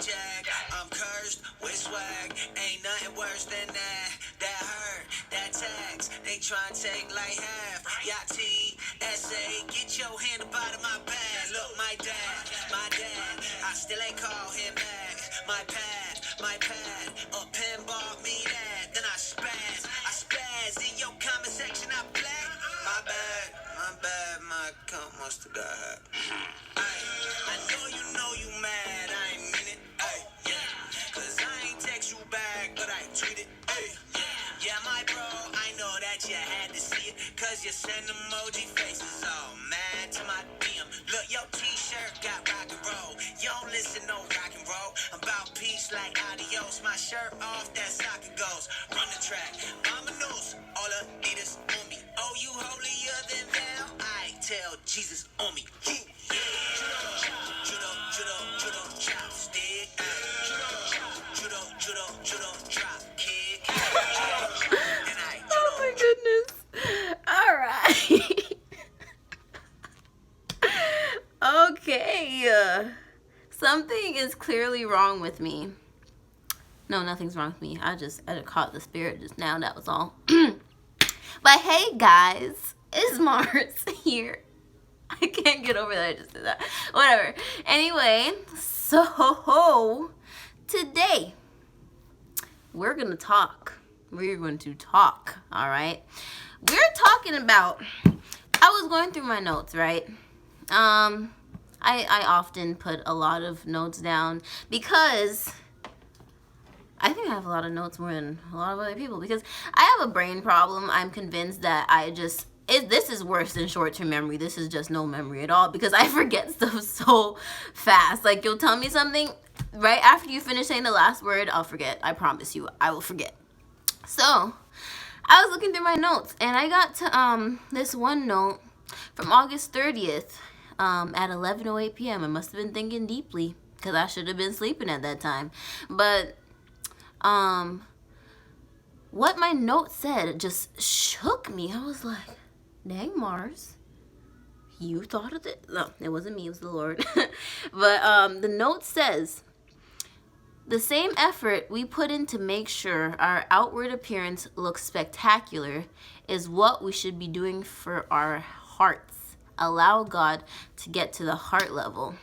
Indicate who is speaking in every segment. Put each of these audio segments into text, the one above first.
Speaker 1: jag. I'm cursed with swag. Ain't nothing worse than that. That hurt, that tax. They try and take like half. Yachty, SA, get your hand up out of my bag. Look, my dad, I still ain't call him back. My pad, a pen bought me that. Then I spaz in your comment section. I black. My bad, my account must have got hacked. I know you mad, I ain't mean it. Ay, yeah. Cause I ain't text you back, but I tweeted. Ay, yeah, my bro, I know that you had to see it. Cause you send emoji faces all mad to my DM. Look, your t-shirt got rock and roll. You don't listen no rock and roll. I'm about peace like adios. My shirt off, that soccer goes. Run the track, mama knows. All Adidas on me. Oh, you holier than thou? I tell Jesus on me. Judo, chopstick. Judo, drop kick.
Speaker 2: Oh my goodness. All right. Okay. Something is clearly wrong with me. No, nothing's wrong with me. I just caught the spirit just now. That was all. But hey, guys. It's Marz here. I can't get over that. I just did that. Whatever. Anyway, so today we're going to talk. We're going to talk. All right. We're talking about, I was going through my notes, right? I often put a lot of notes down because I think I have a lot of notes more than a lot of other people because I have a brain problem. I'm convinced that this is worse than short-term memory. This is just no memory at all because I forget stuff so fast. Like, you'll tell me something right after you finish saying the last word, I'll forget. I promise you, I will forget. So, I was looking through my notes and I got to this one note from August 30th at 11:08 p.m. I must have been thinking deeply because I should have been sleeping at that time. But what my note said just shook me. I was like, dang, Marz, you thought of it? No, it wasn't me, it was the Lord. But the note says, the same effort we put in to make sure our outward appearance looks spectacular is what we should be doing for our hearts. Allow God to get to the heart level.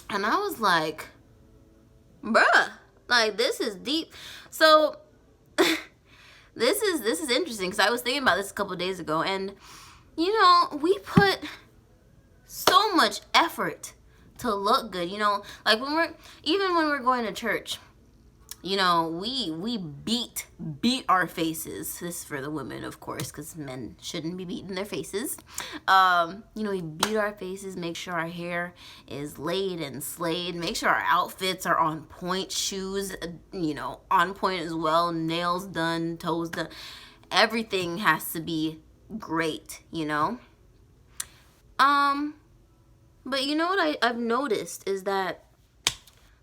Speaker 2: And I was like, bruh, like, this is deep. So this is interesting because I was thinking about this a couple of days ago, and you know, we put so much effort to look good, you know, like when we're going to church, you know, we beat our faces. This is for the women, of course, because men shouldn't be beating their faces. You know, we beat our faces, make sure our hair is laid and slayed, make sure our outfits are on point, shoes, you know, on point as well, nails done, toes done. Everything has to be great, you know. But you know what I've noticed is that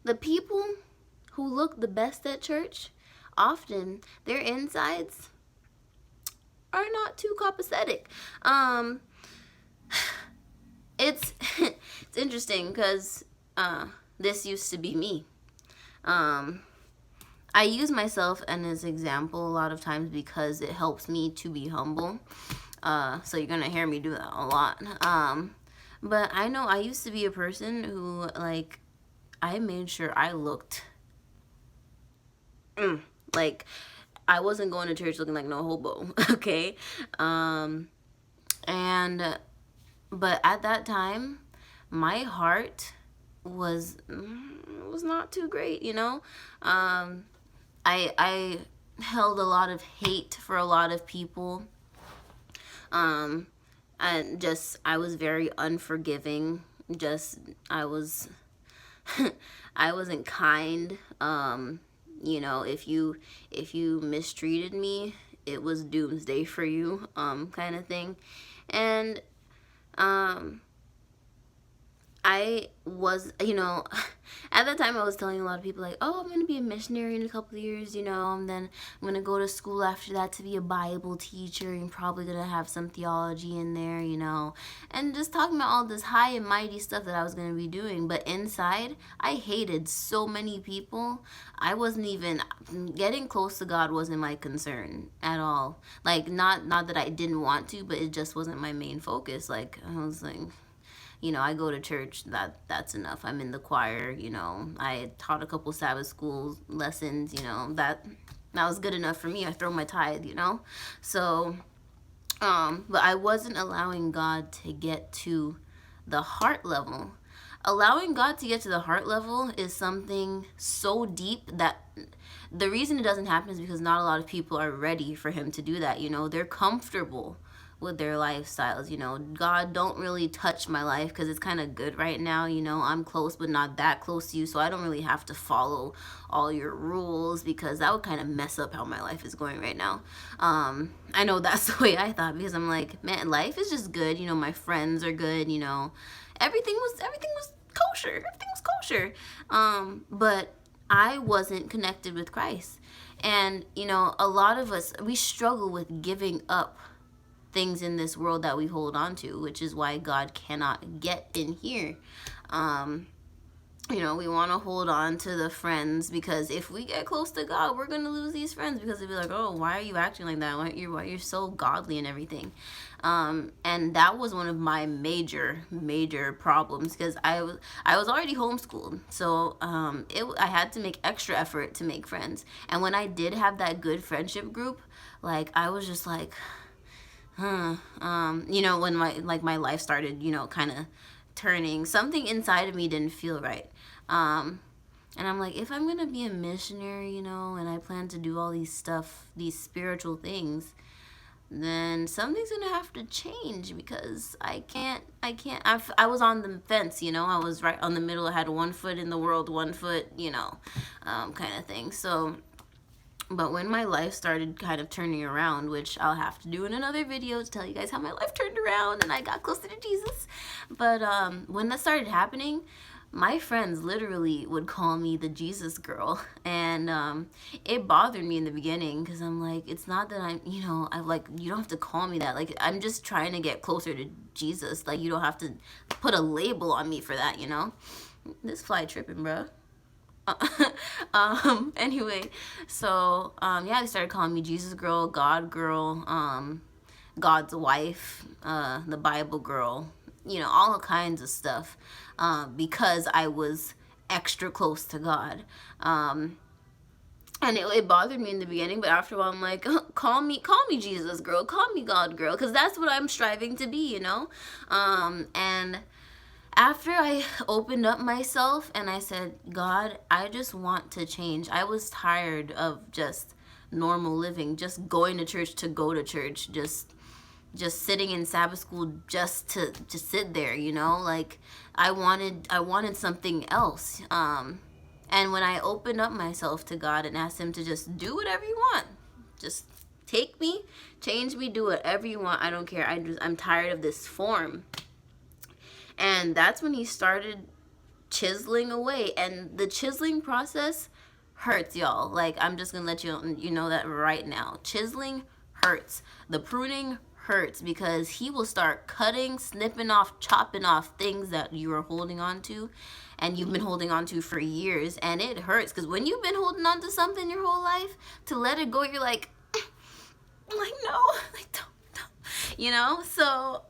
Speaker 2: the people who look the best at church, often their insides are not too copacetic. It's it's interesting because this used to be me. I use myself as an example a lot of times because it helps me to be humble. So you're gonna hear me do that a lot. But I know I used to be a person who, like, I made sure I looked like I wasn't going to church looking like no hobo, okay? But at that time, my heart was not too great, you know? I held a lot of hate for a lot of people. And I was very unforgiving. I wasn't kind. You know, if you mistreated me, it was doomsday for you, kind of thing. And I was, at that time I was telling a lot of people like, oh, I'm going to be a missionary in a couple of years, and then I'm going to go to school after that to be a Bible teacher and probably going to have some theology in there, and just talking about all this high and mighty stuff that I was going to be doing. But inside, I hated so many people. I wasn't even, getting close to God wasn't my concern at all. Like, not that I didn't want to, but it just wasn't my main focus. Like, I was like, I go to church, that's enough. I'm in the choir, I taught a couple Sabbath school lessons, that was good enough for me. I throw my tithe, So, but I wasn't allowing God to get to the heart level. Allowing God to get to the heart level is something so deep that the reason it doesn't happen is because not a lot of people are ready for him to do that. They're comfortable with their lifestyles. God, don't really touch my life because it's kind of good right now. I'm close but not that close to you, so I don't really have to follow all your rules because that would kind of mess up how my life is going right now. I know that's the way I thought because I'm like, man, life is just good. My friends are good. Everything was kosher. Everything was kosher. But I wasn't connected with Christ. And, a lot of us, we struggle with giving up things in this world that we hold on to, which is why God cannot get in here. We want to hold on to the friends because if we get close to God, we're going to lose these friends because they'll be like, oh, why are you acting like that? Why you're so godly and everything. And that was one of my major problems because I was already homeschooled. So I had to make extra effort to make friends. And when I did have that good friendship group, like I was just like, when my life started, kind of turning, something inside of me didn't feel right. And I'm like, if I'm gonna be a missionary, and I plan to do all these spiritual things, then something's gonna have to change because I can't. I was on the fence, I was right on the middle. I had one foot in the world, one foot, kind of thing. So. But when my life started kind of turning around, which I'll have to do in another video to tell you guys how my life turned around and I got closer to Jesus. But when that started happening, my friends literally would call me the Jesus girl. And it bothered me in the beginning because I'm like, it's not that I'm like, you don't have to call me that. Like, I'm just trying to get closer to Jesus. Like, you don't have to put a label on me for that, This fly tripping, bro. Anyway, so they started calling me Jesus girl, God girl, God's wife, the Bible girl, all kinds of stuff, because I was extra close to God. And it bothered me in the beginning, but after a while I'm like, call me Jesus girl, call me God girl, because that's what I'm striving to be, and after I opened up myself and I said, God, I just want to change. I was tired of just normal living, just going to church to go to church, just sitting in Sabbath school just to sit there, like I wanted something else. And when I opened up myself to God and asked him to just do whatever you want, just take me, change me, do whatever you want. I don't care. I'm tired of this form. And that's when he started chiseling away. And the chiseling process hurts, y'all. Like, I'm just going to let you know that right now. Chiseling hurts. The pruning hurts because he will start cutting, snipping off, chopping off things that you are holding on to and you've been holding on to for years. And it hurts because when you've been holding on to something your whole life, to let it go, you're like no, like, don't. So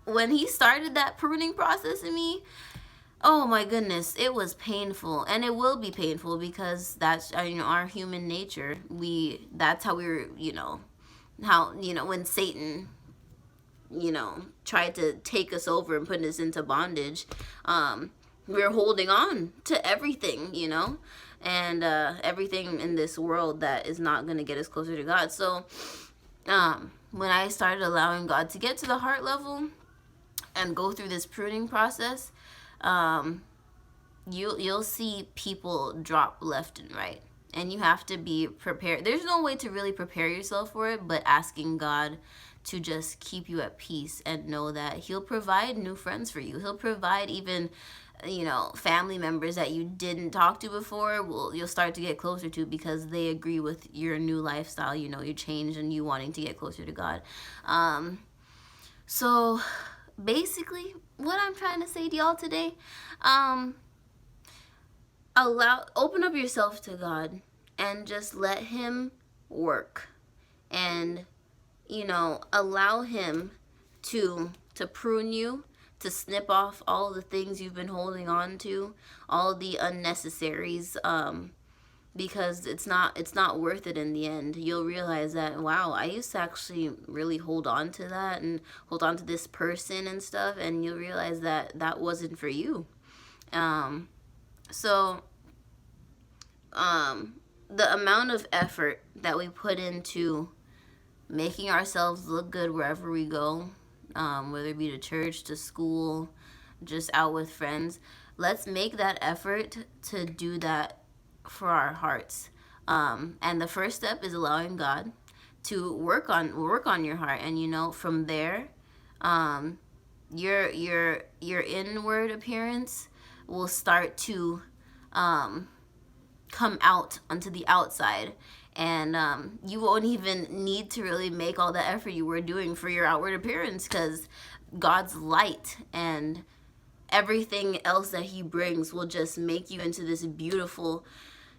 Speaker 2: when he started that pruning process in me, oh my goodness, it was painful. And it will be painful because that's our human nature. That's how we were, how when Satan tried to take us over and put us into bondage, we were holding on to everything, and everything in this world that is not going to get us closer to God. So when I started allowing God to get to the heart level and go through this pruning process, you'll see people drop left and right, and you have to be prepared. There's no way to really prepare yourself for it but asking God to just keep you at peace, and know that he'll provide new friends for you. He'll provide even, family members that you didn't talk to before, you'll start to get closer to, because they agree with your new lifestyle, your change, and you wanting to get closer to God. So basically what I'm trying to say to y'all today, open up yourself to God and just let him work, and allow him to prune you, to snip off all the things you've been holding on to, all the unnecessaries, because it's not worth it in the end. You'll realize that, wow, I used to actually really hold on to that and hold on to this person and stuff, and you'll realize that that wasn't for you. So the amount of effort that we put into making ourselves look good wherever we go, whether it be to church, to school, just out with friends, let's make that effort to do that for our hearts. And the first step is allowing God to work on your heart, and from there, your inward appearance will start to come out onto the outside, and you won't even need to really make all the effort you were doing for your outward appearance, because God's light and everything else that he brings will just make you into this beautiful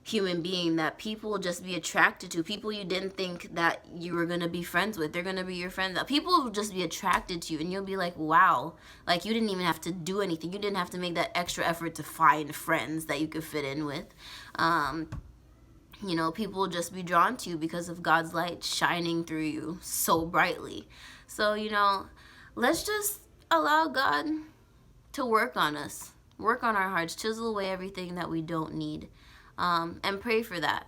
Speaker 2: human being that people will just be attracted to. People you didn't think that you were going to be friends with, they're going to be your friends. People will just be attracted to you, and you'll be like, wow, like you didn't even have to do anything. You didn't have to make that extra effort to find friends that you could fit in with. People will just be drawn to you because of God's light shining through you so brightly. So, let's just allow God to work on us, work on our hearts, chisel away everything that we don't need, and pray for that,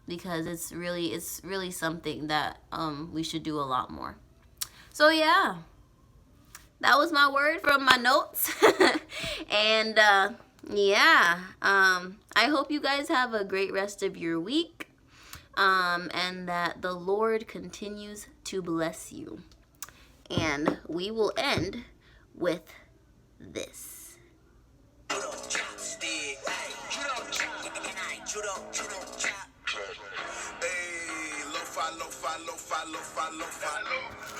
Speaker 2: because it's really something that we should do a lot more. So yeah, that was my word from my notes. And I hope you guys have a great rest of your week, and that the Lord continues to bless you. And we will end with this.
Speaker 1: Hey, lo-fi, lo-fi, lo-fi, lo-fi, lo-fi.